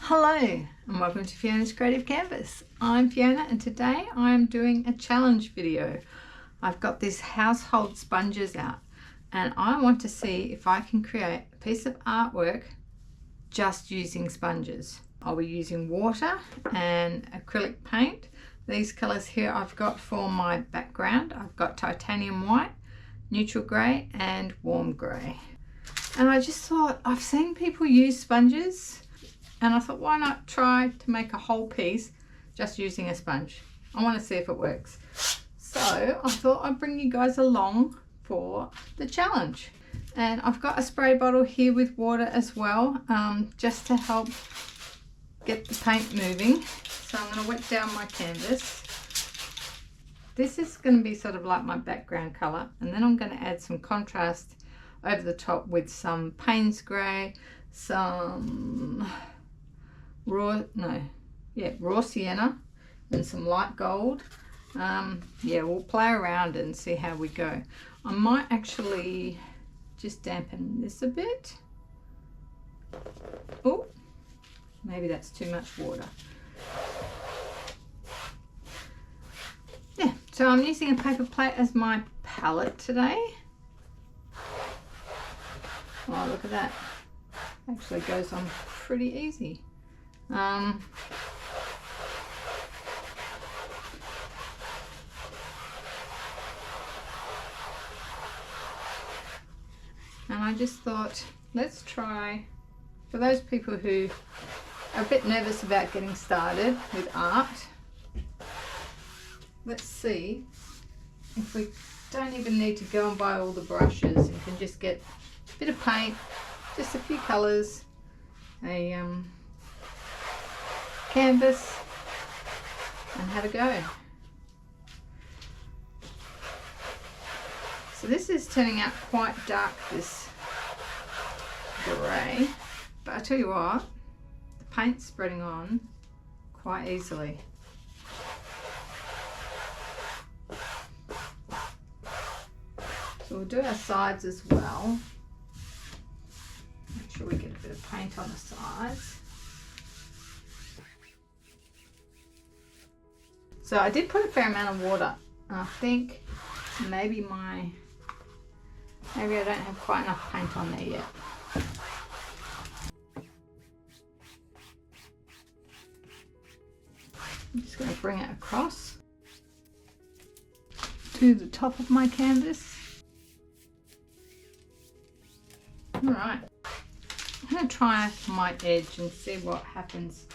Hello and welcome to Fiona's Creative Canvas. I'm Fiona and today I'm doing a challenge video. I've got these household sponges out and I want to see if I can create a piece of artwork just using sponges. I'll be using water and acrylic paint. These colours here I've got for my background. I've got titanium white, neutral grey and warm grey. And I just thought, I've seen people use sponges and I thought, why not try to make a whole piece just using a sponge? I want to see if it works. So I thought I'd bring you guys along for the challenge. And I've got a spray bottle here with water as well, just to help get the paint moving. So I'm going to wet down my canvas. This is going to be sort of like my background colour, and then I'm going to add some contrast over the top with some Payne's grey, some raw sienna and some light gold. We'll play around and see how we go. I might actually just dampen this a bit. Oh, maybe that's too much water. Yeah, so I'm using a paper plate as my palette today. Oh, look at that. Actually goes on pretty easy. And I just thought, let's try, for those people who are a bit nervous about getting started with art, let's see if we don't even need to go and buy all the brushes and can just get a bit of paint, just a few colours, a canvas, and have a go. So this is turning out quite dark, this grey, but I tell you what, the paint's spreading on quite easily. So we'll do our sides as well. Make sure we get a bit of paint on the sides. So I did put a fair amount of water. I think maybe I don't have quite enough paint on there yet. I'm just going to bring it across to the top of my canvas. Alright, I'm going to try my edge and see what happens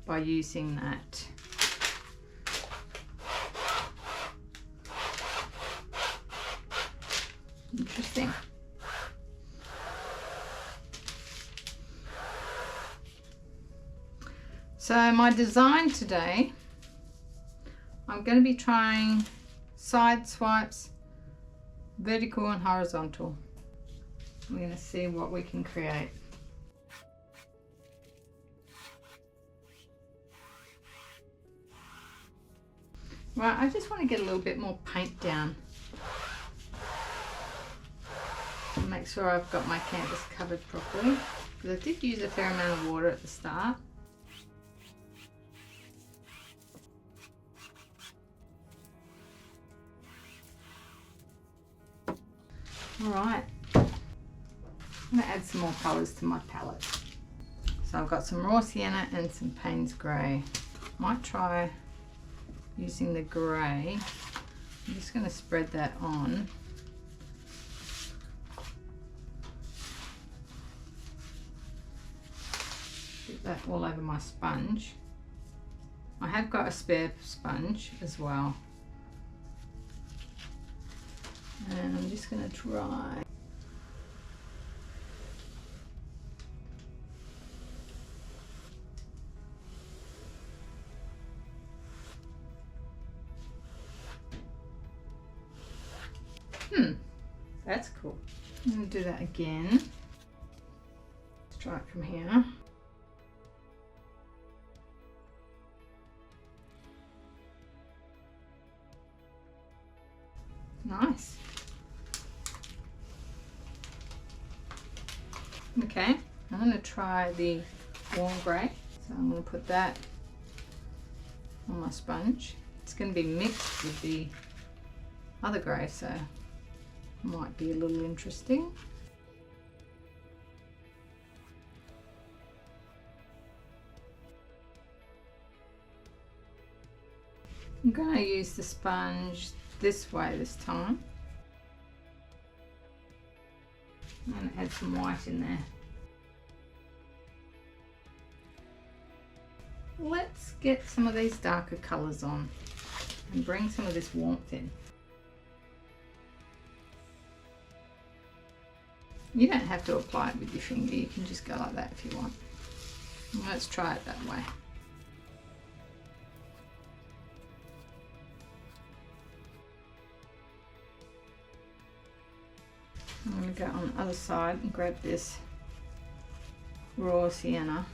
by using that. Interesting. So my design today, I'm going to be trying side swipes, vertical and horizontal. We're going to see what we can create. Right, I just want to get a little bit more paint down. Make sure I've got my canvas covered properly, because I did use a fair amount of water at the start. Alright, I'm going to add some more colours to my palette. So I've got some raw sienna and some Payne's grey. Might try using the grey. I'm just going to spread that on. Get that all over my sponge. I have got a spare sponge as well. And I'm just going to try. That's cool. I'm going to do that again. Let's try it from here. Nice. Okay, I'm going to try the warm grey. So I'm going to put that on my sponge. It's going to be mixed with the other grey, so might be a little interesting. I'm going to use the sponge this way this time and add some white in there. Let's get some of these darker colours on and bring some of this warmth in. You don't have to apply it with your finger, you can just go like that if you want. Let's try it that way. I'm going to go on the other side and grab this raw sienna.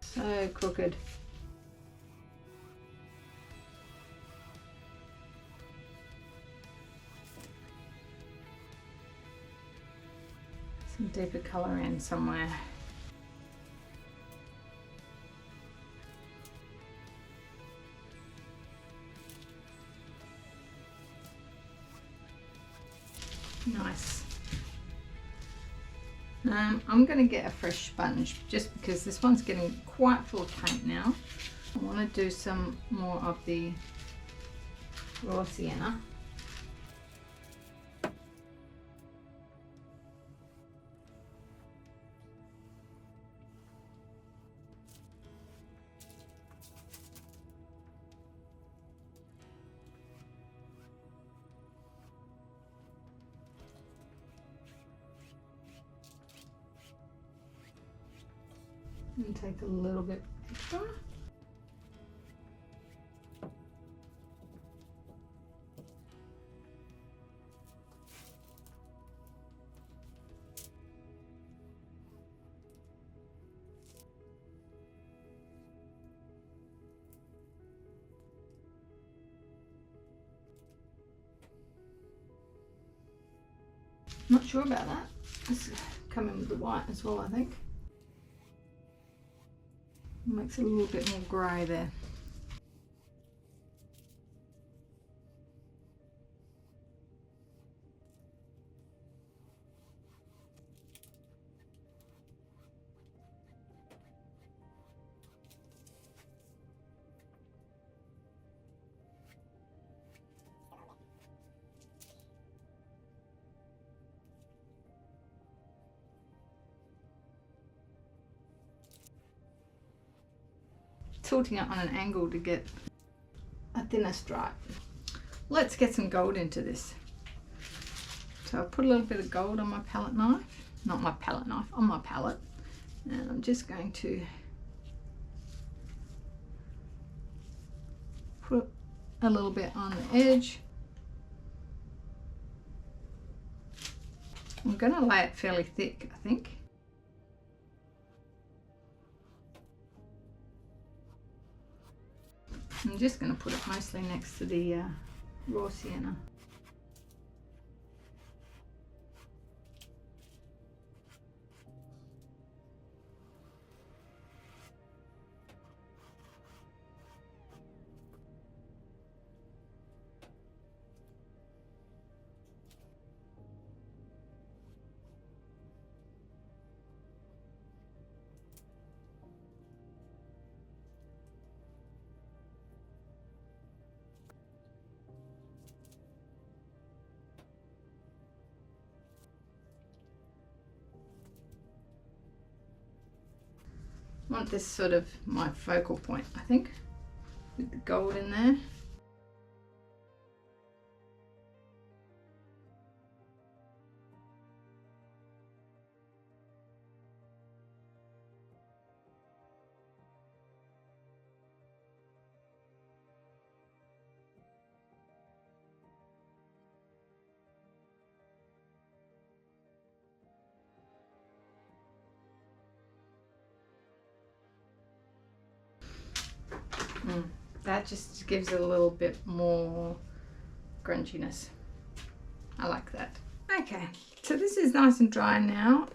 So crooked. Some deeper colour in somewhere. Nice. I'm going to get a fresh sponge just because this one's getting quite full of paint now. I want to do some more of the raw sienna. And take a little bit extra. Not sure about that. Let's come in with the white as well, I think. Makes it a little bit more grey there. Tilting it on an angle to get a thinner stripe. Let's get some gold into this. So I've put a little bit of gold on my palette knife, not my palette knife, on my palette, and I'm just going to put a little bit on the edge. I'm going to lay it fairly thick, I think. I'm just going to put it mostly next to the raw sienna. I want this sort of my focal point, I think, with the gold in there. That just gives it a little bit more grunginess. I like that. Okay, so this is nice and dry now.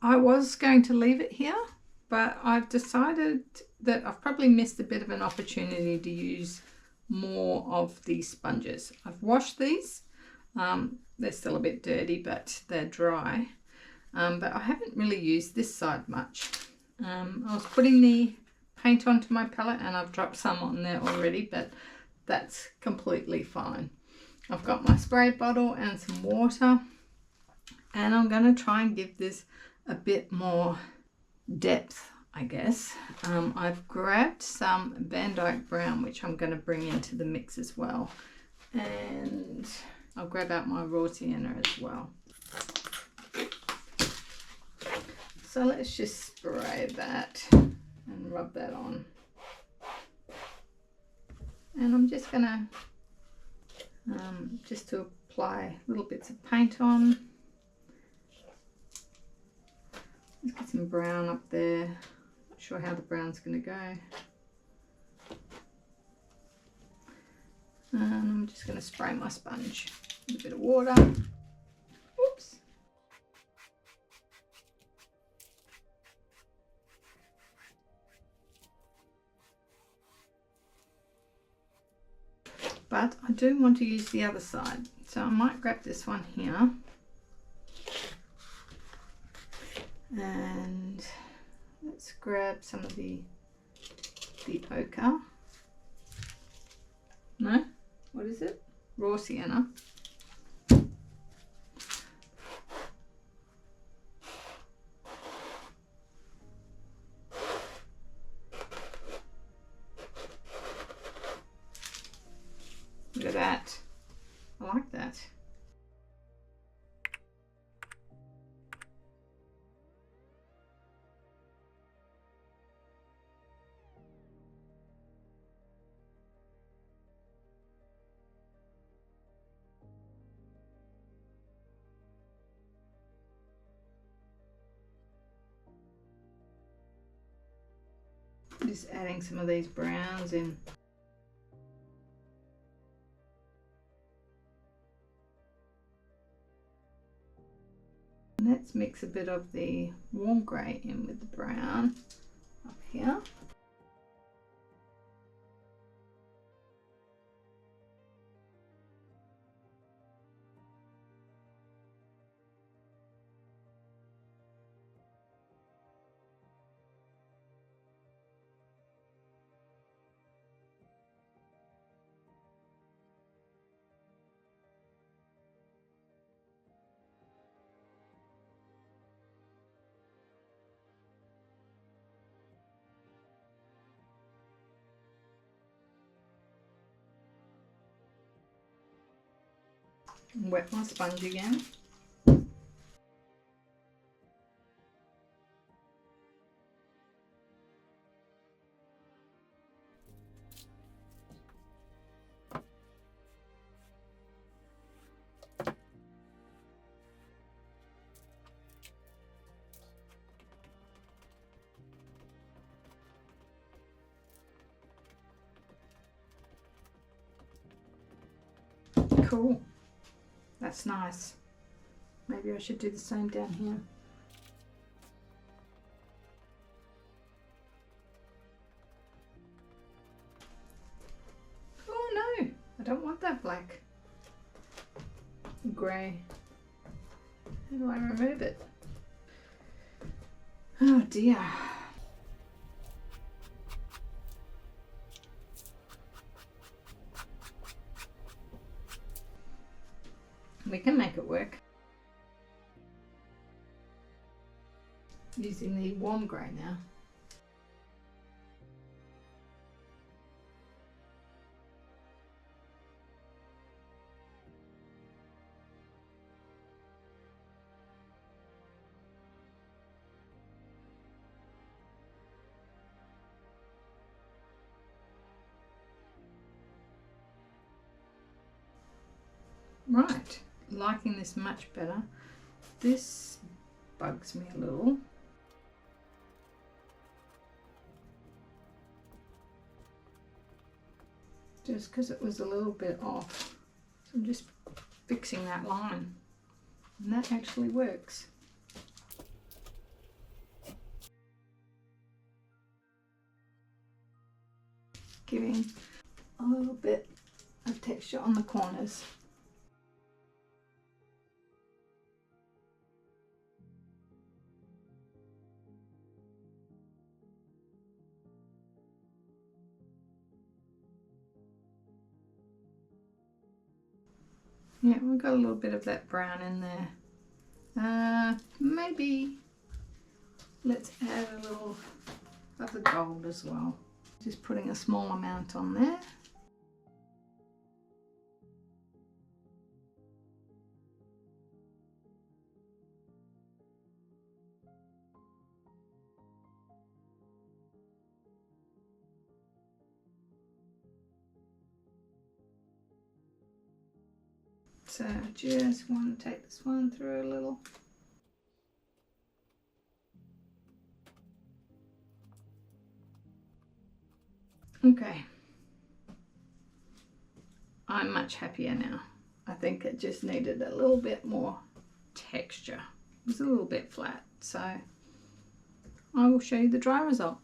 I was going to leave it here, but I've decided that I've probably missed a bit of an opportunity to use more of these sponges. I've washed these. They're still a bit dirty, but they're dry. But I haven't really used this side much. I was putting the paint onto my palette and I've dropped some on there already, but that's completely fine. I've got my spray bottle and some water, and I'm going to try and give this a bit more depth, I guess. I've grabbed some Van Dyke Brown, which I'm going to bring into the mix as well, and I'll grab out my raw sienna as well. So let's just spray that and rub that on, and I'm just going to just to apply little bits of paint on. Let's get some brown up there. Not sure how the brown's going to go. And I'm just going to spray my sponge with a bit of water. Oops. But I do want to use the other side, so I might grab this one here. And let's grab some of the ochre. No? What is it? Raw sienna. Look at that. I like that. Just adding some of these browns in. Let's mix a bit of the warm grey in with the brown up here. And wet my sponge again. Cool. That's nice. Maybe I should do the same down here. Oh no, I don't want that black. Grey. How do I remove it? Oh dear. We can make it work. Using the warm grey now. Right, liking this much better. This bugs me a little. Just because it was a little bit off. So I'm just fixing that line. And that actually works. Giving a little bit of texture on the corners. Yeah, we've got a little bit of that brown in there. Maybe let's add a little of the gold as well. Just putting a small amount on there. So I just want to take this one through a little. Okay, I'm much happier now. I think it just needed a little bit more texture. It was a little bit flat, so I will show you the dry result.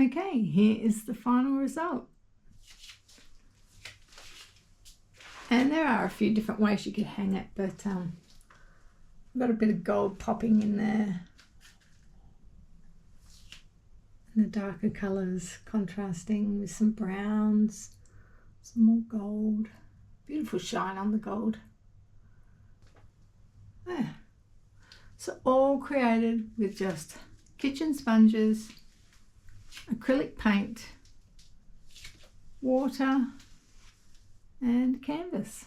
Okay, here is the final result. And there are a few different ways you could hang it, but I've got a bit of gold popping in there. And the darker colours contrasting with some browns, some more gold. Beautiful shine on the gold. There. So all created with just kitchen sponges, acrylic paint, water, and canvas.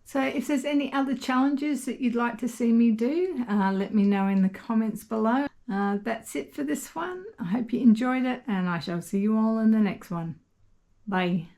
So if there's any other challenges that you'd like to see me do, let me know in the comments below. That's it for this one. I hope you enjoyed it, and I shall see you all in the next one. Bye.